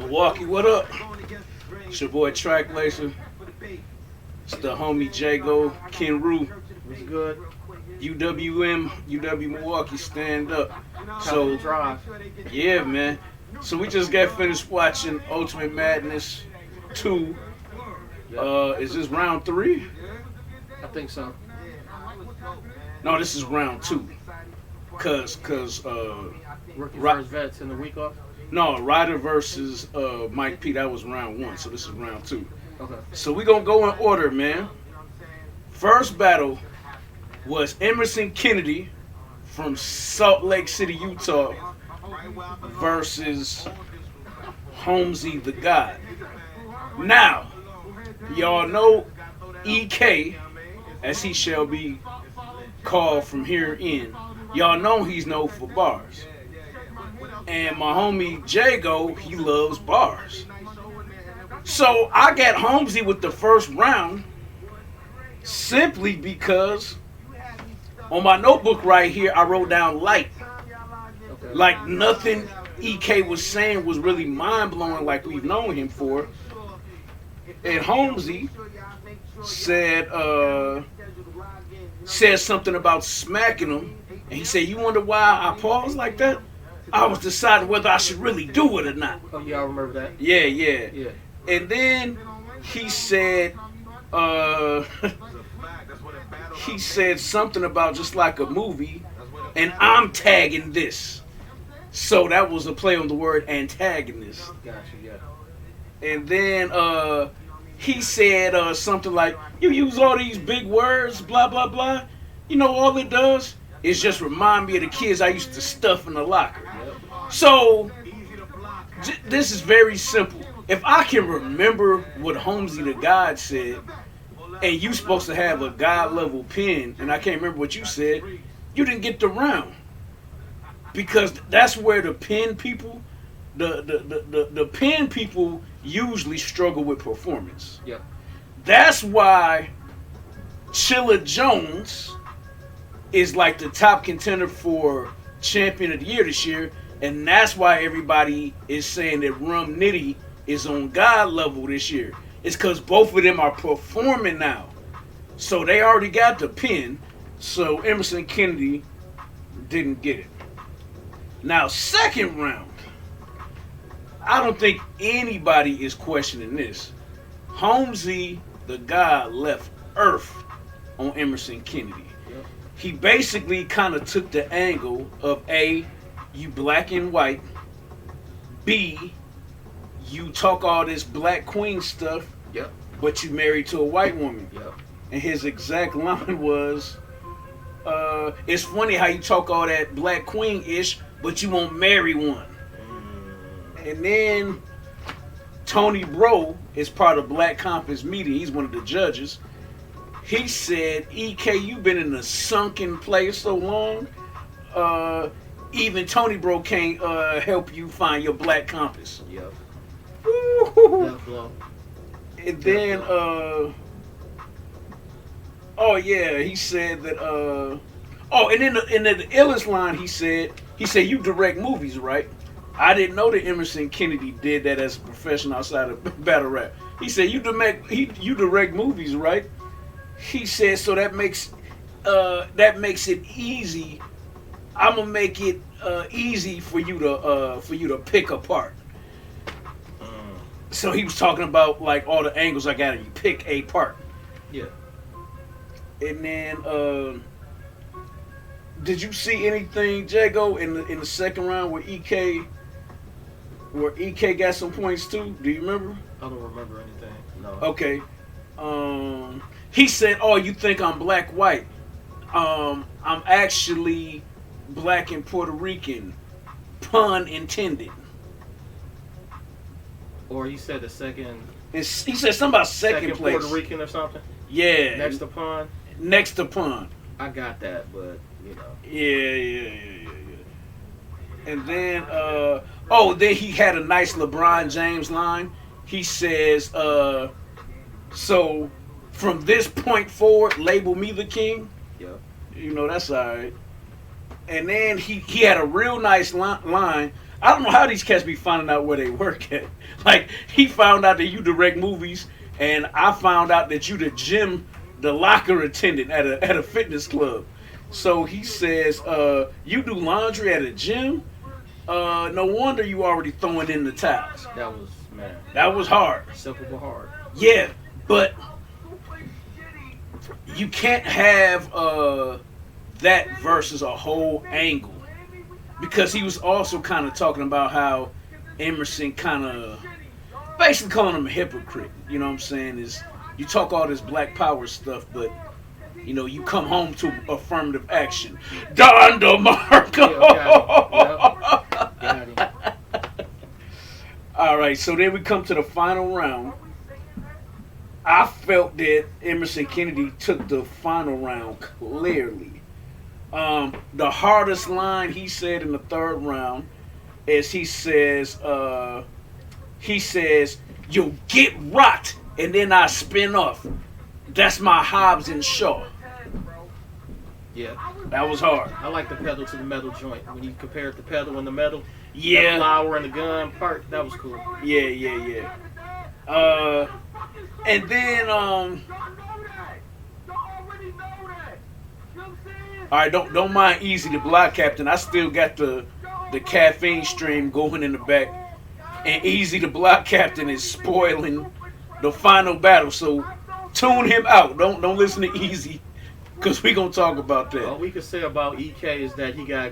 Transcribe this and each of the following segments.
Milwaukee, what up? It's your boy Track Lacer. It's the homie Jago, Ken Rue. What's good? UW Milwaukee, stand up. So So, drive. yeah, man. So we just got finished watching Ultimate Madness 2. Yep. Is this round 3? I think so. No, this is round 2. Cause Rookie Right. versus vets in the week off. no, Ryder versus Mike P. That was round 1. So this is round 2. Okay. So we gonna go in order, man. First battle was Emerson Kennedy from Salt Lake City, Utah, versus Holmesy the God. Now, y'all know EK, as he shall be called from here in. Y'all know he's known for bars. And my homie Jago, he loves bars. So I got Holmesy with the first round simply because on my notebook right here I wrote down light. Okay. Like nothing EK was saying was really mind blowing like we've known him for. And Holmesy said something about smacking him, and he said, "You wonder why I paused like that? I was deciding whether I should really do it or not." Oh yeah, I remember that. Yeah, yeah. Yeah. And then he said, uh, he said something about just like a movie, and I'm tagging this. So that was a play on the word antagonist. Gotcha. Yeah. And then he said something like, "You use all these big words, blah, blah, blah. You know, all it does is just remind me of the kids I used to stuff in the locker." Yep. So, this is very simple. If I can remember what Holmesy the God said, and you supposed to have a God level pen, and I can't remember what you said, you didn't get the round. Because that's where the pen people, the pen people usually struggle with performance. Yep. That's why Chilla Jones is like the top contender for champion of the year this year, and that's why everybody is saying that Rum Nitty is on God level this year. It's because both of them are performing now. So they already got the pin, so Emerson Kennedy didn't get it. Now, second round, I don't think anybody is questioning this. Holmesy, the God, left Earth on Emerson Kennedy. Yep. He basically kind of took the angle of A, you black and white, B, you talk all this black queen stuff, Yep. but you married to a white woman. Yep. And his exact line was, it's funny how you talk all that black queen-ish, but you won't marry one. And then Tony Bro is part of Black Compass Media. He's one of the judges. He said, "EK, you've been in a sunken place so long. Even Tony Bro can't help you find your black compass." Yep. Woo-hoo-hoo. Death blow. And then, oh yeah, he said that. And then the illest line he said, "You direct movies, right?" I didn't know that Emerson Kennedy did that as a profession outside of battle rap. He said, "You direct movies, right?" He said, "So that makes it easy. I'm gonna make it easy for you to pick apart." So he was talking about like all the angles I got, and you pick a part. Yeah. And then, did you see anything, Jago, in the second round where EK got some points too? Do you remember? I don't remember anything. No. Okay. He said, "Oh, you think I'm black white? I'm actually black and Puerto Rican. Pun intended." Or he said the second. And he said something about second place. Puerto Rican or something. Yeah. Next to pun. Next to pun. I got that, but you know. Yeah. And then, then he had a nice LeBron James line. He says, so from this point forward, label me the king. Yep. You know, that's all right. And then he had a real nice line. I don't know how these cats be finding out where they work at. Like, he found out that you direct movies, and I found out that you the locker attendant at a fitness club. So he says, you do laundry at a gym? No wonder you already throwing in the towels. That was, man. That was hard. Simple but hard. Yeah, but you can't have that versus a whole angle. Because he was also kind of talking about how Emerson kind of basically calling him a hypocrite. You know what I'm saying? Is you talk all this black power stuff, but you know, you come home to affirmative action. Don DeMarco. Yeah, got him. All right, so then we come to the final round. I felt that Emerson Kennedy took the final round clearly. The hardest line he said in the third round is he says, "You'll get rocked," and then I spin off. That's my Hobbs and Shaw. Yeah. That was hard. I like the pedal to the metal joint. When you compared the pedal and the metal, Yeah. the flower and the gun part, that was cool. Yeah. And then all right, don't mind Easy the block captain. I still got the caffeine stream going in the back, and Easy the block captain is spoiling the final battle. So tune him out. Don't listen to Easy, because we gonna talk about All that. we can say about EK is that he got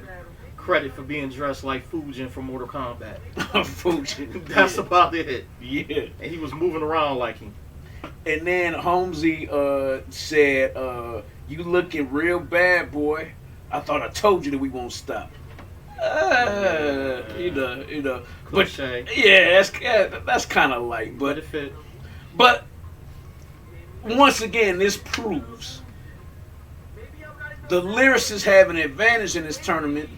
credit for being dressed like Fujin from Mortal Kombat. Fujin. That's about it. Yeah. And he was moving around like him. And then Holmesy said, "You looking real bad, boy. I thought I told you that we won't stop." You know. But Cliche. yeah, that's kind of light. But But it fit. but once again, this proves the lyricists have an advantage in this tournament,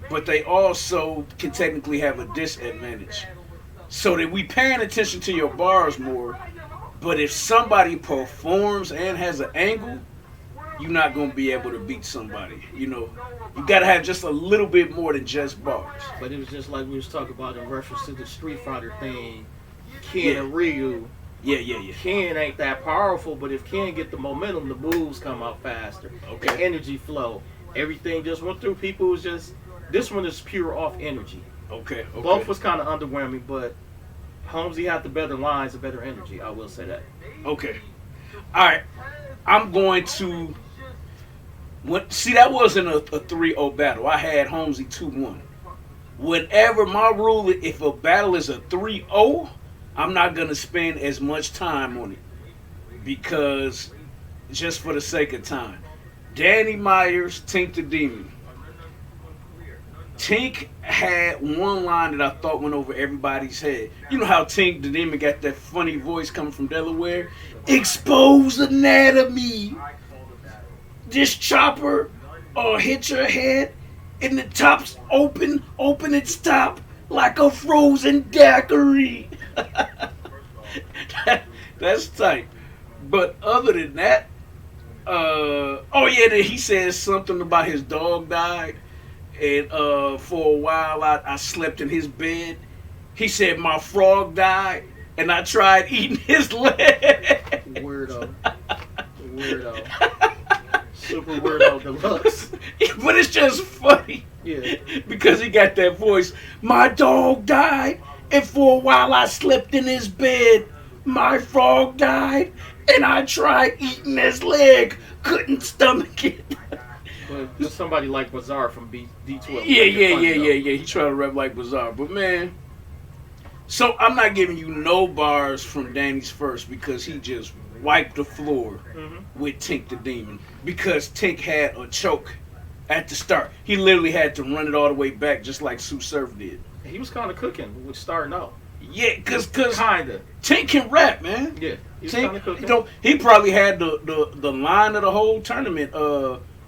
but they also can technically have a disadvantage. So that we paying attention to your bars more. But if somebody performs and has an angle, you're not going to be able to beat somebody. You know, you got to have just a little bit more than just bars. But it was just like we was talking about in reference to the Street Fighter thing. Ken and Ryu. Yeah. Ken ain't that powerful, but if Ken get the momentum, the moves come out faster. Okay. The energy flow. Everything just went through. People was just, this one is pure off energy. Okay. Both was kind of underwhelming, but Holmesy had the better lines, the better energy. I will say that. Okay. All right. I'm going to... See, that wasn't a 3-0 battle. I had Holmesy 2-1. Whenever my rule, if a battle is a 3-0, I'm not going to spend as much time on it. Because, just for the sake of time. Danny Myers, Tink the Demon. Tink had one line that I thought went over everybody's head. You know how Tink the Demon got that funny voice coming from Delaware? Expose anatomy. This chopper hit your head and the top's open its top like a frozen daiquiri. That's tight. But other than that, he says something about his dog died. And for a while, I slept in his bed. He said my frog died, and I tried eating his leg. Weirdo. Super weirdo deluxe. But it's just funny. Yeah. Because he got that voice. My dog died, and for a while I slept in his bed. My frog died, and I tried eating his leg. Couldn't stomach it. But just somebody like Bazaar from D12. Yeah. He tried to rap like Bizarre. But man, so I'm not giving you no bars from Danny's first because he just wiped the floor with Tink the Demon. Because Tink had a choke at the start. He literally had to run it all the way back just like Sue Surf did. He was kind of cooking with starting out. Yeah, cause Kinda. Tink can rap, man. Yeah. He was kind of Tink, cooking. he probably had the line of the whole tournament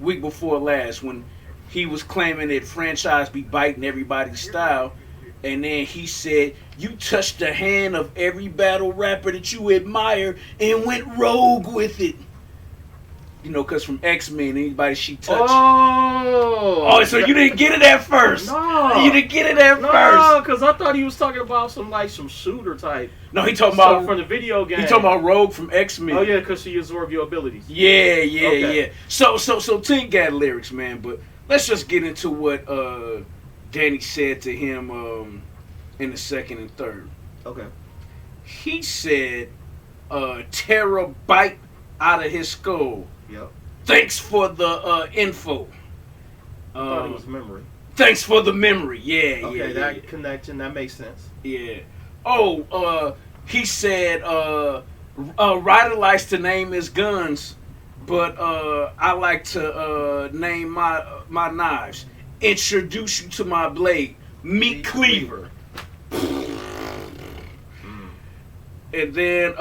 week before last when he was claiming that franchise be biting everybody's style, and then he said you touched the hand of every battle rapper that you admire and went rogue with it. You know, because from X-Men, anybody she touched. Oh, So you didn't get it at first. No, you didn't get it at no, first. because I thought he was talking about some shooter type. No, he talking about from the video game. He talking about Rogue from X-Men. Oh yeah, because she absorbed your abilities. Yeah. So Tink got lyrics, man. But let's just get into what Danny said to him in the second and third. Okay. He said, "Terabyte out of his skull. Yep. Thanks for the info. I thought it was memory. Thanks for the memory. Yeah, Okay, yeah. that connection, that makes sense. Yeah. He said, Ryder likes to name his guns, but I like to name my knives. Introduce you to my blade, Meat Cleaver. And then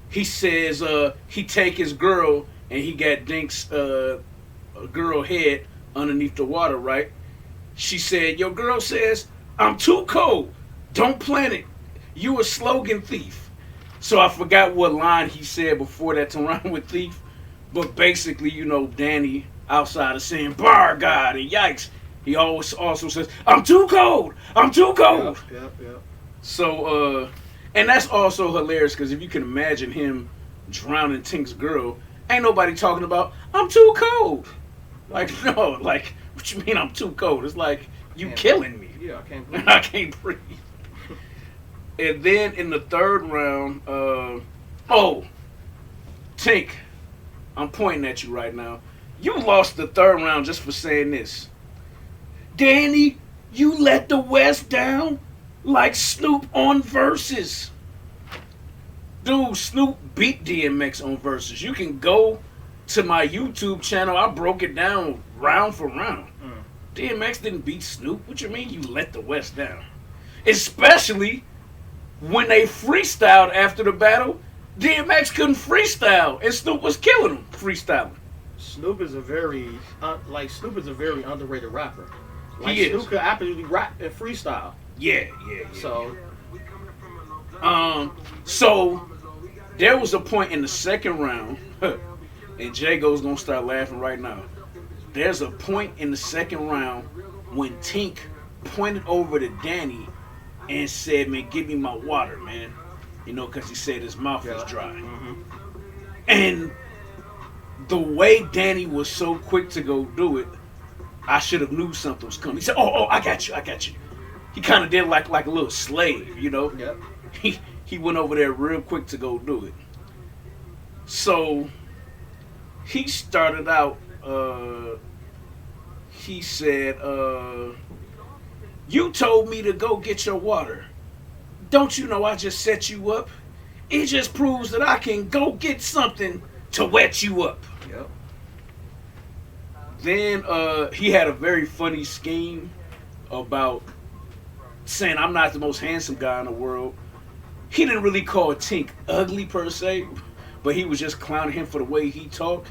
he says he take his girl and he got Dink's girl head underneath the water, right? She said, your girl says, I'm too cold. Don't plant it. You a slogan thief. So I forgot what line he said before that to rhyme with thief. But basically, you know, Danny outside is saying, bar God and yikes. He always also says, I'm too cold. I'm too cold. Yep. So, and that's also hilarious because if you can imagine him drowning Tink's girl, ain't nobody talking about, I'm too cold. Like, no, like, what you mean I'm too cold? It's like, you killing me. Yeah, I can't breathe. I can't breathe. And then in the third round, Tink, I'm pointing at you right now. You lost the third round just for saying this. Danny, you let the West down like Snoop on Versus. Dude, Snoop beat DMX on Versus. You can go to my YouTube channel. I broke it down round for round. DMX didn't beat Snoop. What you mean you let the West down? Especially when they freestyled after the battle. DMX couldn't freestyle, and Snoop was killing him freestyling. Snoop is a very underrated rapper. Like, He is. Snoop could absolutely rap and freestyle. Yeah. So there was a point in the second round, and Jago's gonna start laughing right now. There's a point in the second round when Tink pointed over to Danny and said, man, give me my water, man. You know, because he said his mouth was dry. Mm-hmm. And the way Danny was so quick to go do it, I should have knew something was coming. He said, I got you. He kind of did like a little slave, you know? Yep. He went over there real quick to go do it. So he started out, he said, you told me to go get your water. Don't you know I just set you up? It just proves that I can go get something to wet you up. Yep. Then he had a very funny scheme about saying I'm not the most handsome guy in the world. He didn't really call Tink ugly per se, but he was just clowning him for the way he talked.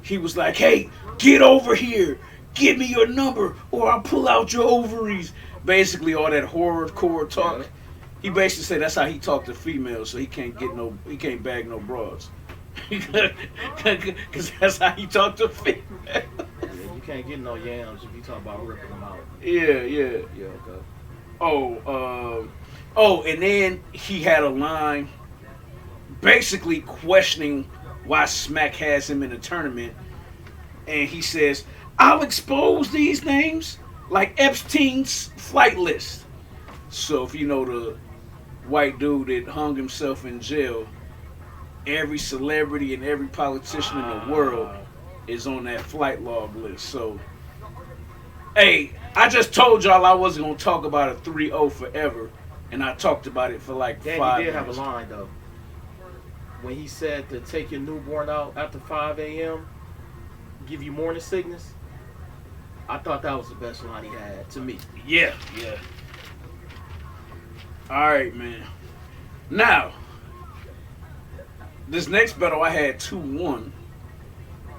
He was like, hey, get over here. Give me your number or I'll pull out your ovaries. Basically all that horrorcore talk. Yeah. He basically said that's how he talked to females, so he can't bag no broads. Because that's how he talked to females. Yeah, you can't get no yams if you talk about ripping them out. Yeah. Okay. And then he had a line basically questioning why Smack has him in the tournament. And he says, I'll expose these names like Epstein's flight list. So if you know the white dude that hung himself in jail, every celebrity and every politician in the world is on that flight log list. So, hey, I just told y'all I wasn't going to talk about a 3-0 forever, and I talked about it for like Danny 5 did minutes. have a line, though. When he said to take your newborn out after 5 a.m., give you morning sickness, I thought that was the best line he had, to me. Yeah. All right, man. Now, this next battle I had 2-1.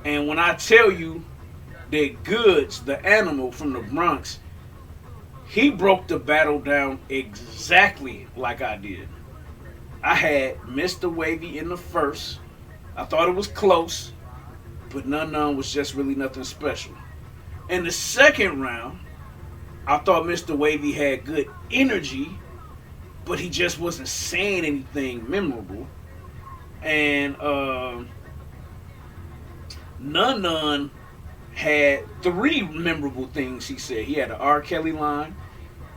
And when I tell you that Goods, the animal from the Bronx, he broke the battle down exactly like I did. I had Mr. Wavy in the first. I thought it was close. but none was just really nothing special. In the second round, I thought Mr. Wavy had good energy, but he just wasn't saying anything memorable. And None had 3 memorable things he said. He had an R. Kelly line.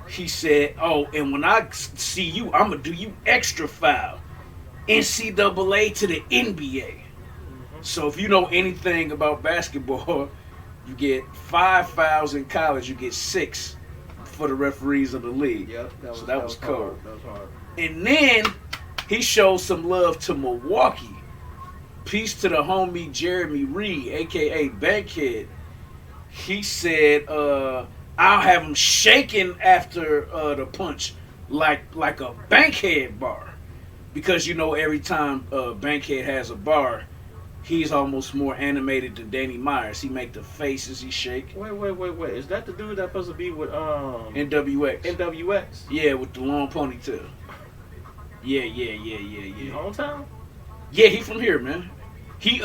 He said, "Oh, and when I see you, I'm gonna do you extra foul, NCAA to the NBA." So if you know anything about basketball, you get 5 fouls in college, you get 6 for the referees of the league. Yep, that was cold. Hard. That was hard. And then he showed some love to Milwaukee. Peace to the homie Jeremy Reed, aka Bankhead. He said, "I'll have him shaking after the punch like a Bankhead bar," because you know every time Bankhead has a bar, he's almost more animated than Danny Myers. He make the faces he shake. Wait. Is that the dude that's supposed to be with NWX? NWX? Yeah, with the long ponytail. Yeah. You hometown? Yeah, he from here, man. He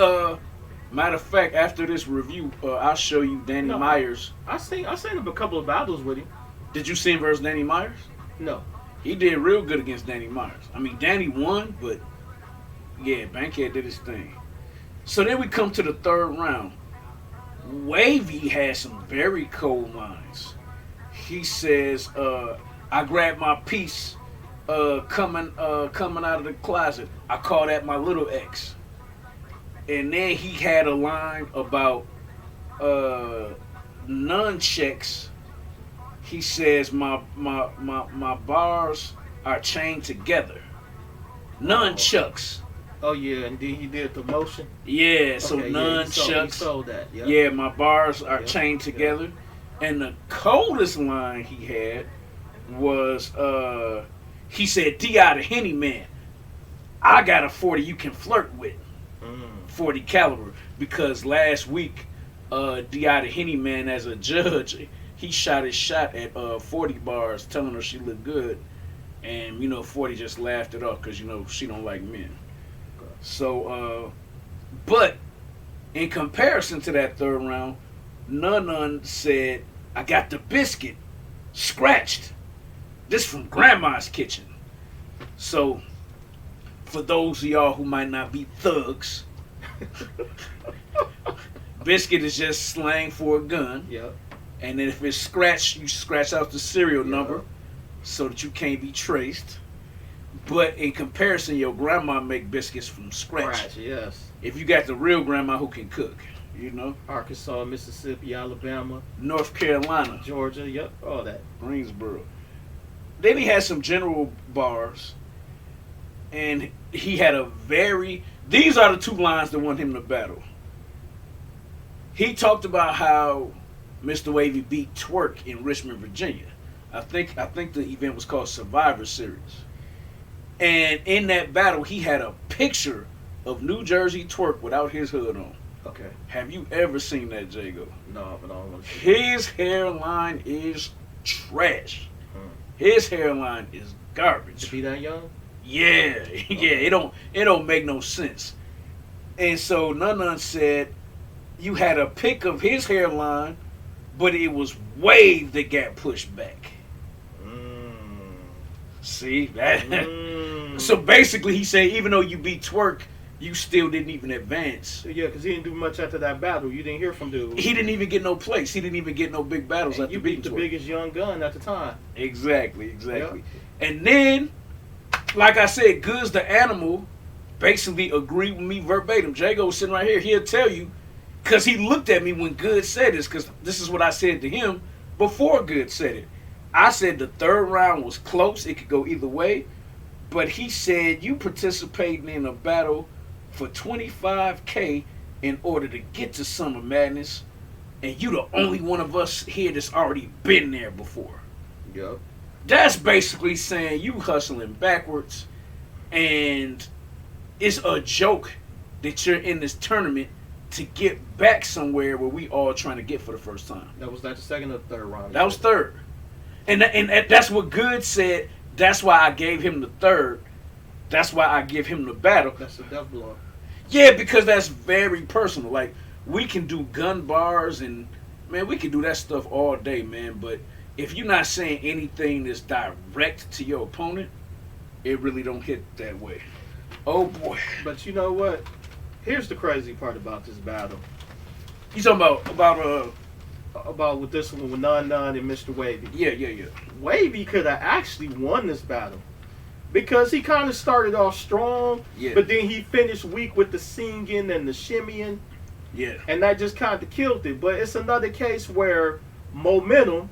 matter of fact, after this review, I'll show you Danny Myers. I seen him a couple of battles with him. Did you see him versus Danny Myers? No. He did real good against Danny Myers. I mean, Danny won, but yeah, Bankhead did his thing. So then we come to the third round. Wavy has some very cold lines. He says, "I grabbed my piece coming out of the closet. I call that my little ex." And then he had a line about nunchucks. He says, my bars are chained together. Nunchucks. Oh yeah, and then he did the motion. Yeah, so okay, nunchucks. He sold that. Yep. Yeah, my bars are chained together. Yep. And the coldest line he had was, he said, "D.I. the Henny Man, I got a 40 you can flirt with." 40 caliber. Because last week, D.I. the Henny Man, as a judge, he shot his shot at 40 bars, telling her she looked good. And, 40 just laughed it off because, she don't like men. So, but in comparison to that third round, None said, "I got the biscuit scratched. This from Grandma's kitchen." So, for those of y'all who might not be thugs, biscuit is just slang for a gun. Yep. And then if it's scratched, you scratch out the serial number so that you can't be traced. But in comparison, your grandma make biscuits from scratch. Yes. If you got the real grandma who can cook, Arkansas, Mississippi, Alabama, North Carolina, Georgia, yep, all that. Greensboro. Then he had some general bars. And he had these are the 2 lines that won him the battle. He talked about how Mr. Wavy beat Twerk in Richmond, Virginia. I think the event was called Survivor Series. And in that battle, he had a picture of New Jersey Twerk without his hood on. Okay. Have you ever seen that, Jago? No, but I don't want to see His hairline is trash. His hairline is garbage. To be that young? Yeah, it don't make no sense. And so None said you had a pic of his hairline, but it was wave that got pushed back. See that? So basically, he said even though you beat Twerk, you still didn't even advance. Yeah, because he didn't do much after that battle. You didn't hear from dude. He didn't even get no place. He didn't even get no big battles after beating the Twerk. biggest young gun at the time. Exactly. Yep. And then, like I said, Goods the Animal basically agreed with me verbatim. Jago was sitting right here. He'll tell you, because he looked at me when Good said this, because this is what I said to him before Good said it. I said the third round was close. It could go either way. But he said, you participating in a battle for $25K in order to get to Summer Madness, and you the only one of us here that's already been there before. Yep. That's basically saying you hustling backwards, and it's a joke that you're in this tournament to get back somewhere where we all trying to get for the first time. Was that the second or third round? That was third. And that's what Good said. That's why I gave him the third. That's why I give him the battle. That's a death blow. Yeah, because that's very personal. Like, we can do gun bars and man, we can do that stuff all day, man. But if you're not saying anything that's direct to your opponent, it really don't hit that way. Oh boy. But you know what? Here's the crazy part about this battle. You talking About with this one with Nun and Mr. Wavy. yeah. Wavy could have actually won this battle because he kind of started off strong, Yeah. but then he finished weak with the singing and the shimmying, Yeah. and that just kind of killed it. But it's another case where momentum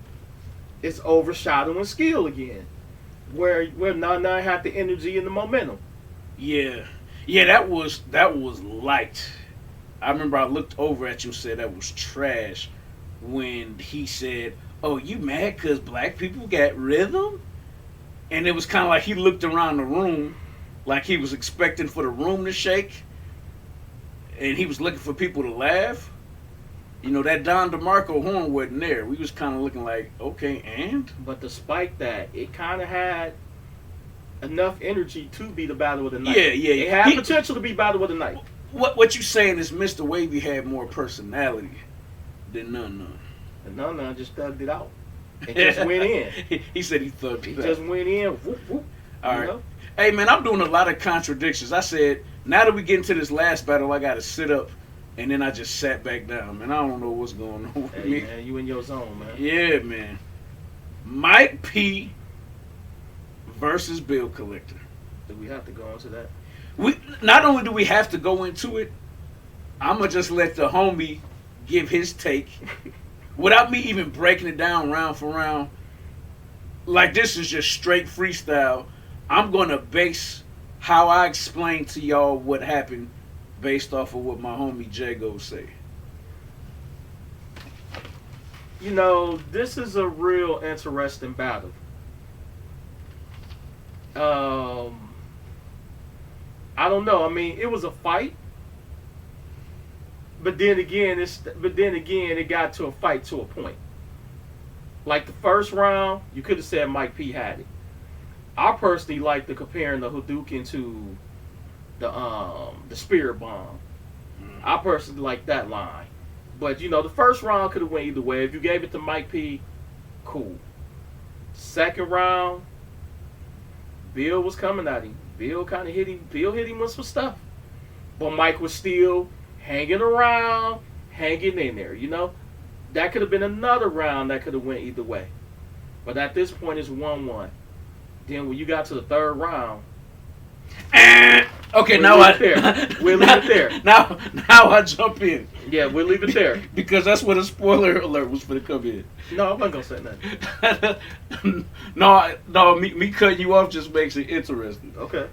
is overshadowing skill again, where Nun had the energy and the momentum. Yeah. Yeah, that was light. I remember I looked over at you and said that was trash when he said, "Oh, you mad because black people got rhythm?" And it was kind of like he looked around the room like he was expecting for the room to shake and he was looking for people to laugh. You know, that Don DeMarco horn wasn't there. We was kind of looking like, okay, and? But despite that, it kind of had enough energy to be the battle of the night. Yeah. It had potential to be battle of the night. What you saying is Mr. Wavy had more personality than Nun. And Nun just thugged it out. And just went in. He said he thugged He it out. just went in. Whoop, whoop. All right. Hey, man, I'm doing a lot of contradictions. I said, now that we get into this last battle, I got to sit up. And then I just sat back down, man. I don't know what's going on with Hey, me. man, you in your zone, man. Yeah, man. Mike P versus Bill Collector. Do we have to go into that? We not only do we have to go into it, I'm gonna just let the homie give his take without me even breaking it down round for round. Like this is just straight freestyle. I'm gonna base how I explain to y'all what happened based off of what my homie Jago say. You know, this is a real interesting battle. I don't know. I mean, it was a fight, but then again, it got to a fight to a point. Like the first round, you could have said Mike P had it. I personally like the comparing the Hadouken to the Spirit Bomb. I personally like that line. But, you know, the first round could have went either way. If you gave it to Mike P, cool. Second round, Bill was coming at him. Bill kind of hit him. Bill hit him with some stuff. But Mike was still hanging around, hanging in there, you know. That could have been another round that could have went either way. But at this point, it's 1-1. Then when you got to the third round, okay, we'll leave it there. Now I jump in. Yeah, we'll leave it there. Because that's where the spoiler alert was for to come in. No, I'm not gonna say nothing. no, me cutting you off just makes it interesting. Okay.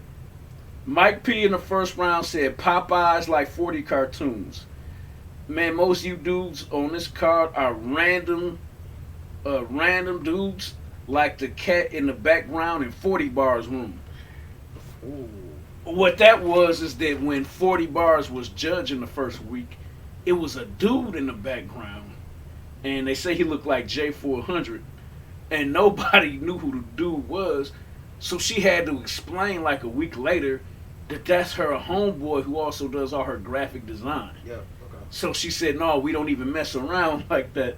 Mike P in the first round said Popeyes like 40 cartoons. Man, most of you dudes on this card are random dudes like the cat in the background in 40 Bars room. Ooh. What that was is that when 40 Bars was judging the first week, it was a dude in the background. And they say he looked like J400. And nobody knew who the dude was. So she had to explain like a week later that that's her homeboy who also does all her graphic design. Yeah, okay. So she said, no, we don't even mess around like that.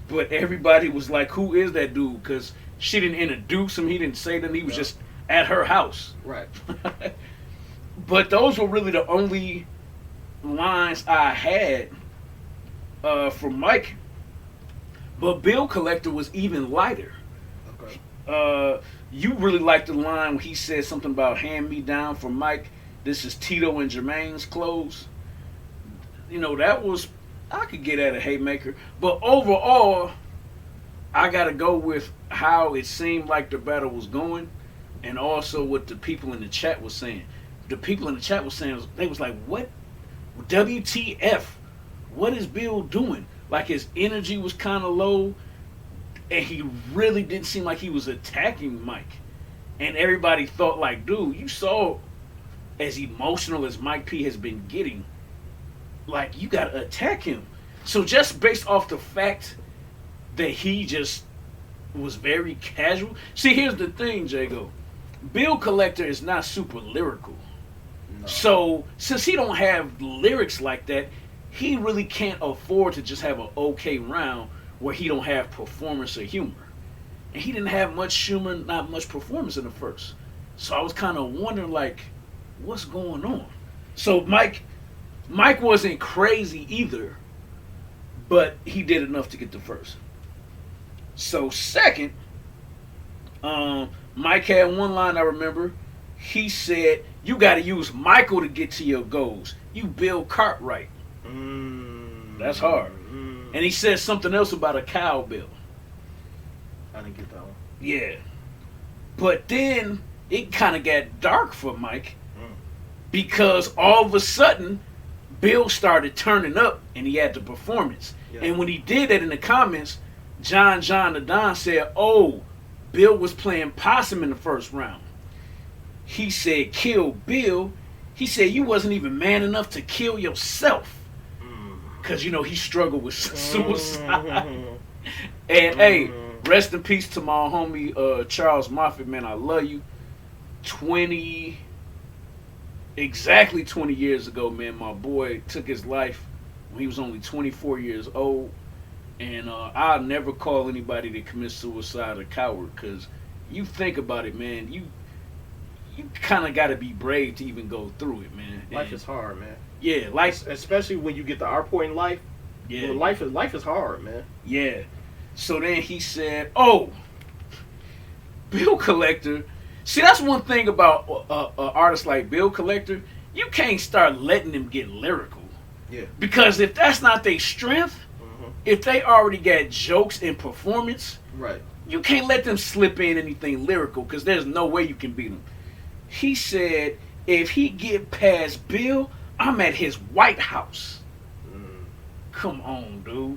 But everybody was like, who is that dude? Because she didn't introduce him. He didn't say that. He was just at her house. Right. But those were really the only lines I had from Mike. But Bill Collector was even lighter. Okay. You really liked the line when he said something about hand me down for Mike. This is Tito and Jermaine's clothes. You know, that was, I could get at a haymaker. But overall, I got to go with how it seemed like the battle was going and also what the people in the chat was saying. The people in the chat was saying, they was like, what? WTF? What is Bill doing? Like his energy was kind of low and he really didn't seem like he was attacking Mike. And everybody thought like, dude, you saw as emotional as Mike P has been getting, like you got to attack him. So just based off the fact that he just was very casual. See, here's the thing, Jago. Bill Collector is not super lyrical. No. So since he don't have lyrics like that, he really can't afford to just have an okay round where he don't have performance or humor. And he didn't have much humor, not much performance in the first. So I was kind of wondering, like, what's going on? So Mike wasn't crazy either, but he did enough to get the first. So second, Mike had one line I remember. He said, "You got to use Michael to get to your goals. You Bill Cartwright." That's hard. And he said something else about a cowbell. I didn't get that one. Yeah. But then it kind of got dark for Mike because all of a sudden Bill started turning up and he had the performance. Yeah. And when he did that in the comments, John the Don said, "Oh, Bill was playing possum in the first round." He said, "Kill Bill." He said, "You wasn't even man enough to kill yourself." Because, you know, he struggled with suicide. And, hey, rest in peace to my homie Charles Moffitt, man. I love you. Exactly 20 years ago, man, my boy took his life when he was only 24 years old. And I'll never call anybody that commits suicide a coward, because you think about it, man, you kind of got to be brave to even go through it, man. Life is hard, man. Yeah, life, especially when you get to our point in life. Yeah, life is hard, man. Yeah. So then he said, "Oh, Bill Collector." See, that's one thing about artists like Bill Collector. You can't start letting them get lyrical. Yeah. Because if that's not their strength, if they already got jokes and performance, right, you can't let them slip in anything lyrical, because there's no way you can beat them. He said, "If he get past Bill, I'm at his White House." Come on, dude.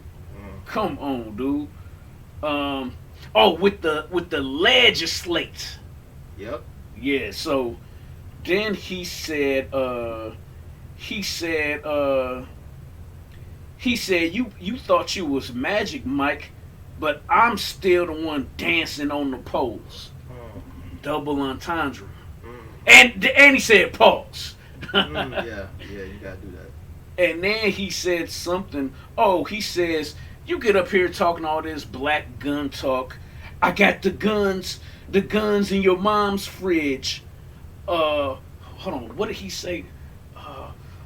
Come on, dude. With the legislate. Yep. Yeah. So then he said, you thought you was magic, Mike, but I'm still the one dancing on the poles. Double entendre. And he said, pause. Yeah, you gotta do that. And then he said something. Oh, he says, "You get up here talking all this black gun talk. I got the guns in your mom's fridge." Hold on, what did he say?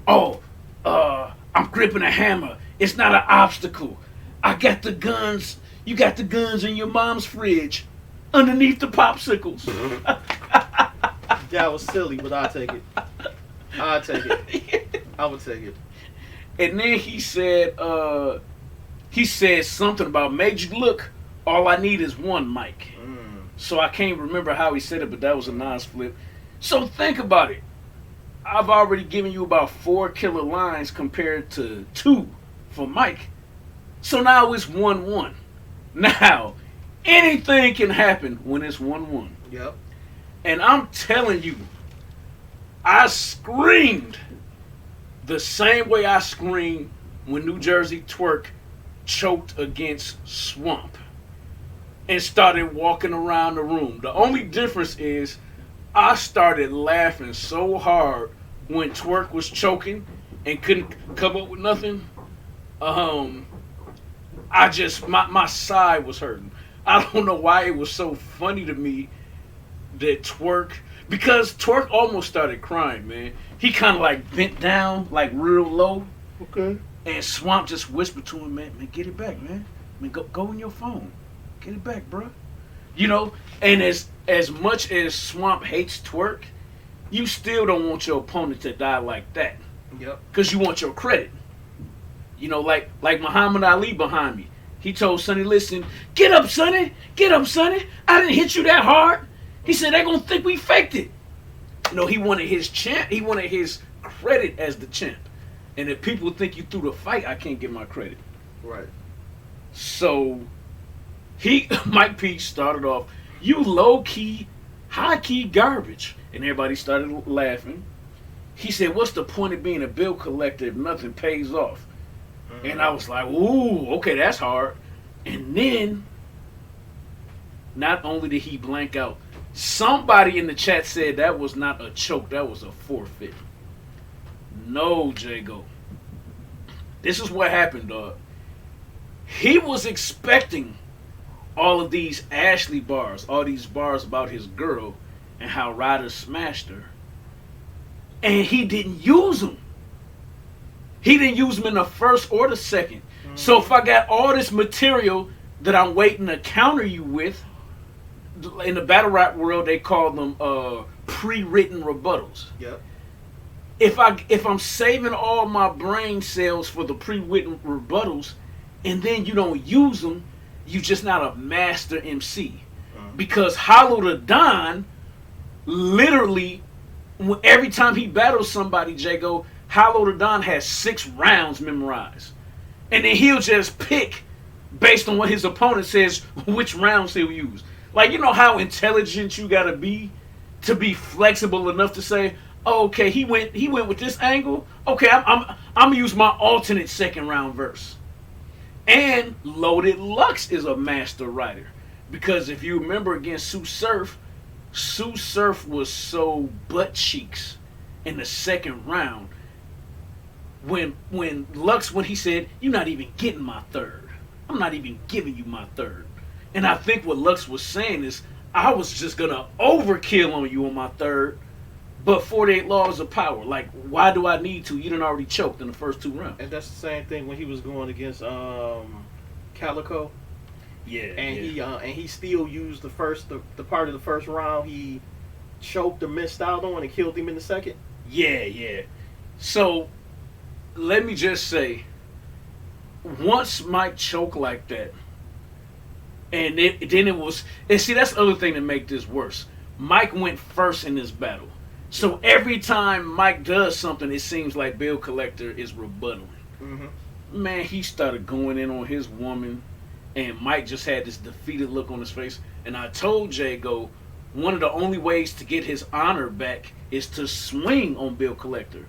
I'm gripping a hammer. It's not an obstacle. I got the guns. You got the guns in your mom's fridge, underneath the popsicles. That was silly, but I'll take it. I would take it. And then he said something about, "Made you look. All I need is one, Mike." So I can't remember how he said it, but that was a nice flip. So think about it. I've already given you about 4 killer lines compared to 2 for Mike. So now it's 1-1. Now, anything can happen when it's 1-1. Yep. And I'm telling you, I screamed the same way I screamed when New Jersey Twerk choked against Swamp and started walking around the room. The only difference is I started laughing so hard when Twerk was choking and couldn't come up with nothing. My side was hurting. I don't know why it was so funny to me that because Twerk almost started crying, man. He kind of like bent down, like real low. Okay. And Swamp just whispered to him, man, get it back, man. Go in your phone. Get it back, bro. You know, and as much as Swamp hates Twerk, you still don't want your opponent to die like that. Yep. Because you want your credit. You know, like Muhammad Ali behind me. He told Sonny, "Listen, get up, Sonny. Get up, Sonny. I didn't hit you that hard." He said, "They're going to think we faked it." You know, he wanted his champ. He wanted his credit as the champ. And if people think you threw the fight, I can't get my credit. Right. So, Mike P started off, "You low-key, high-key garbage." And everybody started laughing. He said, "What's the point of being a bill collector if nothing pays off?" And I was like, ooh, okay, that's hard. And then, not only did he blank out, somebody in the chat said that was not a choke, that was a forfeit. No, Jago. This is what happened, dog. He was expecting all of these Ashley bars, all these bars about his girl and how Ryder smashed her. And he didn't use them. He didn't use them in the first or the second. Mm-hmm. So if I got all this material that I'm waiting to counter you with, in the battle rap world they call them pre-written rebuttals. Yep. If I'm saving all my brain cells for the pre-written rebuttals, and then you don't use them, you just not a master MC. Because Hollow the Don, literally, every time he battles somebody, Jago, Hollow the Don has 6 rounds memorized, and then he'll just pick based on what his opponent says which rounds he'll use. Like, you know how intelligent you gotta be to be flexible enough to say, oh, okay, he went with this angle. Okay, I'm gonna use my alternate second round verse. And Loaded Lux is a master writer, because if you remember against Sue Surf was so butt cheeks in the second round when he said, "You're not even getting my third. I'm not even giving you my third." And I think what Lux was saying is, I was just gonna overkill on you on my third, but 48 laws of power. Like, why do I need to? You done already choked in the first 2 rounds. And that's the same thing when he was going against Calico. Yeah. And he still used the part of the first round he choked or missed out on and killed him in the second. Yeah. So let me just say, once Mike choked like that, and see, that's the other thing that make this worse. Mike went first in this battle. So every time Mike does something, it seems like Bill Collector is rebutting. Mm-hmm. Man, he started going in on his woman, and Mike just had this defeated look on his face. And I told Jago, one of the only ways to get his honor back is to swing on Bill Collector.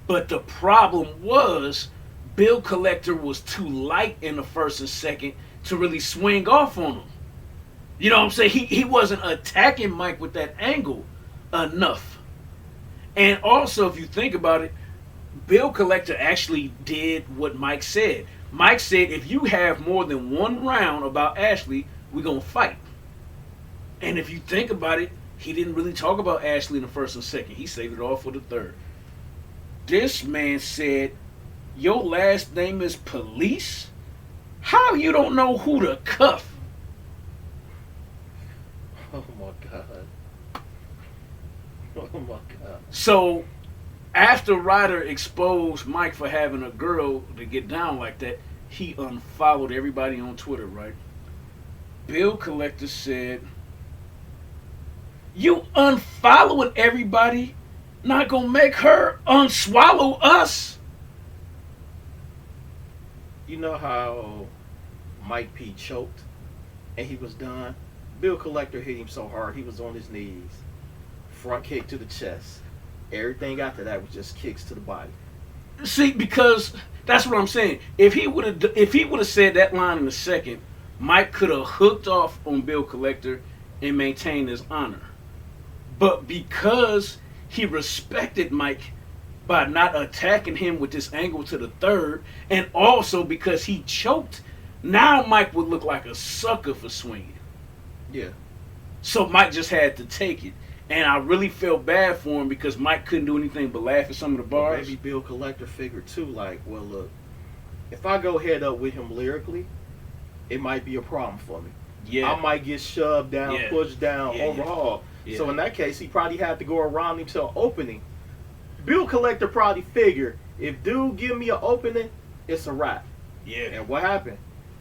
But the problem was, Bill Collector was too light in the first and second to really swing off on him. You know what I'm saying? He wasn't attacking Mike with that angle enough. And also, if you think about it, Bill Collector actually did what Mike said. Mike said, if you have more than 1 round about Ashley, we're going to fight. And if you think about it, he didn't really talk about Ashley in the first and second. He saved it all for the third. This man said, your last name is Police? How you don't know who to cuff? Oh my God. Oh my God. So, after Ryder exposed Mike for having a girl to get down like that, he unfollowed everybody on Twitter, right? Bill Collector said, you unfollowing everybody not gonna make her unswallow us? You know how Mike P choked and he was done? Bill Collector hit him so hard he was on his knees. Front kick to the chest. Everything after that was just kicks to the body. See, because that's what I'm saying. If he would have said that line in the second, Mike could have hooked off on Bill Collector and maintained his honor. But because he respected Mike by not attacking him with this angle to the third, and also because he choked, now Mike would look like a sucker for swinging. Yeah. So Mike just had to take it. And I really felt bad for him because Mike couldn't do anything but laugh at some of the bars. Maybe Bill Collector figured too, like, well, look, if I go head up with him lyrically, it might be a problem for me. Yeah. I might get shoved down, pushed down, overhauled. Yeah. So in that case, he probably had to go around him to an opening. Bill Collector probably figured, if dude give me an opening, it's a wrap. Yeah. And what happened?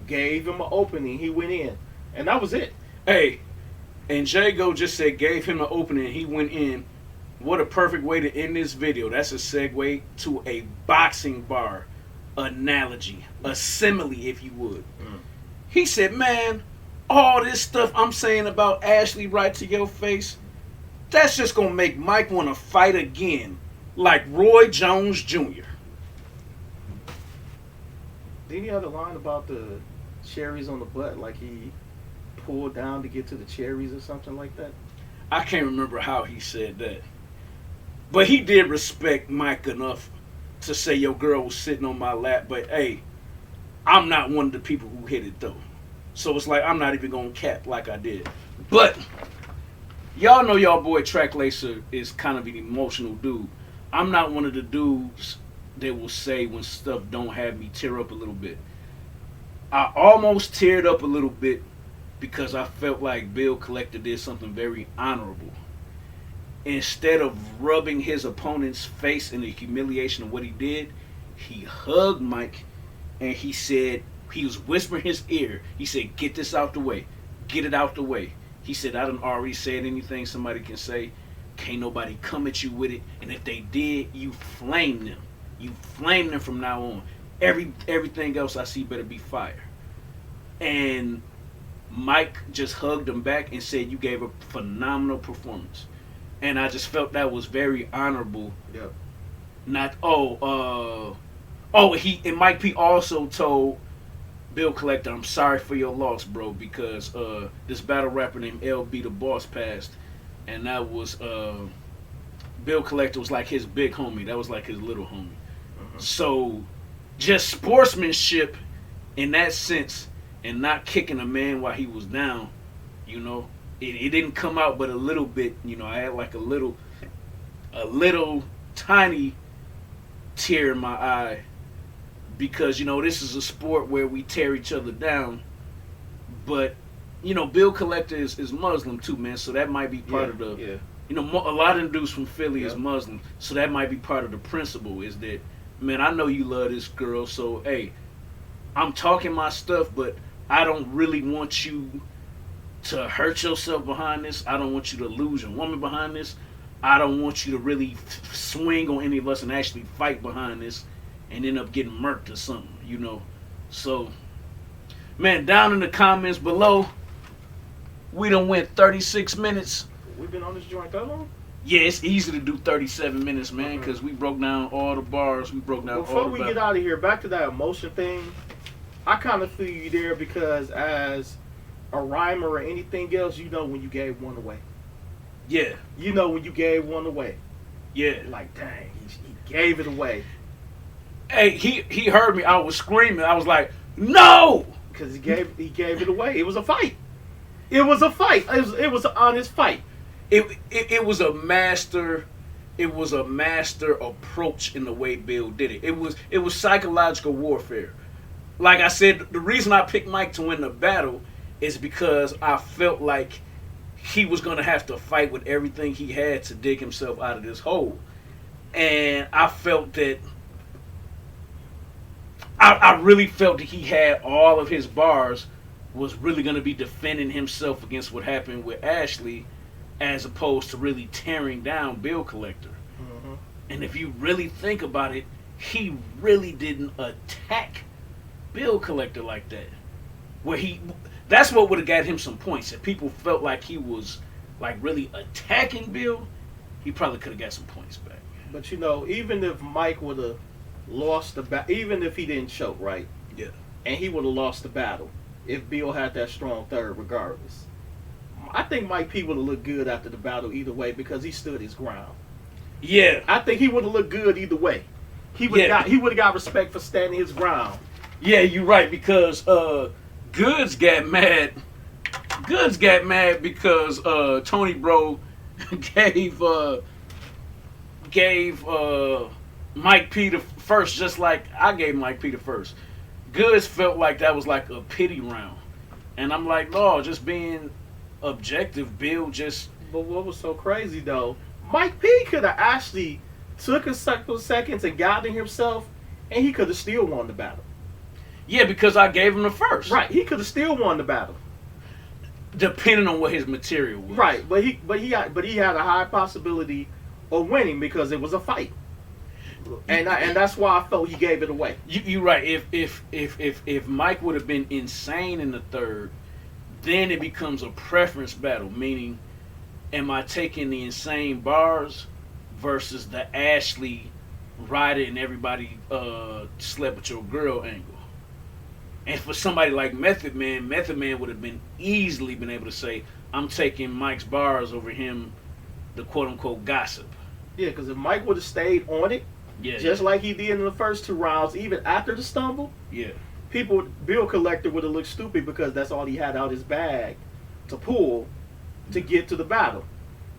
Gave him an opening. He went in. And that was it. Hey, and Jago just said gave him an opening and he went in. What a perfect way to end this video. That's a segue to a boxing bar analogy. A simile, if you would. He said, man, all this stuff I'm saying about Ashley right to your face, that's just going to make Mike want to fight again. Like Roy Jones Jr. Didn't he have a line about the cherries on the butt? Like he pulled down to get to the cherries or something like that? I can't remember how he said that. But he did respect Mike enough to say your girl was sitting on my lap, but hey, I'm not one of the people who hit it though. So it's like I'm not even gonna cap like I did. But y'all know y'all boy Track Lacer is kind of an emotional dude. I'm not one of the dudes that will say when stuff don't have me tear up a little bit. I almost teared up a little bit because I felt like Bill Collector did something very honorable. Instead of rubbing his opponent's face in the humiliation of what he did, he hugged Mike and he said, he was whispering his ear. He said, get this out the way. Get it out the way. He said, I done already said anything somebody can say. Can't nobody come at you with it. And if they did, you flame them. You flame them from now on. Everything else I see better be fire. And Mike just hugged him back and said, you gave a phenomenal performance. And I just felt that was very honorable. Yep. Not and Mike P also told Bill Collector, I'm sorry for your loss, bro, because this battle rapper named LB the Boss passed, and that was Bill Collector was like his big homie. That was like his little homie. So just sportsmanship in that sense, and not kicking a man while he was down, you know. It didn't come out but a little bit, you know. I had like a little tiny tear in my eye because, you know, this is a sport where we tear each other down. But, you know, Bill Collector is Muslim too, man. So that might be part of the, you know, a lot of them dudes from Philly is Muslim. So that might be part of the principle is that, man, I know you love this girl. So, hey, I'm talking my stuff, but I don't really want you to hurt yourself behind this. I don't want you to lose your woman behind this. I don't want you to really swing on any of us and actually fight behind this and end up getting murked or something, you know. So, man, down in the comments below, we done went 36 minutes. We've been on this joint that long? Yeah, it's easy to do 37 minutes, man, because we broke down all the bars. We broke down Before all the we get out of here, back to that emotion thing, I kind of feel you there because as a rhymer or anything else, you know when you gave one away. Yeah. You know when you gave one away. Yeah. Like, dang, he gave it away. Hey, he heard me. I was screaming. I was like, no! Because he gave it away. It was a fight. It was a fight. It was an honest fight. It was a master. It was a master approach in the way Bill did it. It was psychological warfare. Like I said, the reason I picked Mike to win the battle is because I felt like he was going to have to fight with everything he had to dig himself out of this hole. And I felt that I really felt that he had all of his bars, was really going to be defending himself against what happened with Ashley, as opposed to really tearing down Bill Collector. Mm-hmm. And if you really think about it, he really didn't attack Bill Collector like that. That's what would have got him some points. If people felt like he was like really attacking Bill, he probably could have got some points back. But you know, even if Mike would have lost the battle, even if he didn't choke, right? Yeah. And he would have lost the battle if Bill had that strong third, regardless. I think Mike P would have looked good after the battle either way because he stood his ground. Yeah. I think he would have looked good either way. He would have got respect for standing his ground. Yeah, you're right, because Goods got mad because Tony Bro gave Mike P the first, just like I gave Mike P the first. Goods felt like that was like a pity round. And I'm like, no, just being objective, Bill just... But what was so crazy, though, Mike P could have actually took a couple seconds and gathered himself, and he could have still won the battle. Yeah, because I gave him the first. Right, he could have still won the battle. Depending on what his material was. Right, but he had a high possibility of winning because it was a fight. And that's why I felt he gave it away. You're right. If Mike would have been insane in the third, then it becomes a preference battle. Meaning, am I taking the insane bars versus the Ashley ride it and everybody slept with your girl angle? And for somebody like Method Man would have been easily been able to say, I'm taking Mike's bars over him, the quote unquote gossip. Yeah, because if Mike would have stayed on it, Yeah. Just like he did in the first 2 rounds, even after the stumble, Yeah. Bill Collector would have looked stupid because that's all he had out his bag to pull to get to the battle.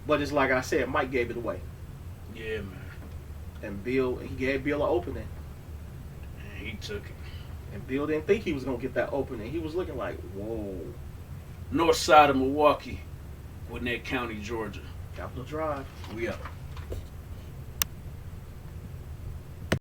But it's like I said, Mike gave it away. Yeah, man. And he gave Bill an opening. And he took it. And Bill didn't think he was going to get that opening. He was looking like, whoa. North side of Milwaukee, Gwinnett County, Georgia. Capitol Drive. We up.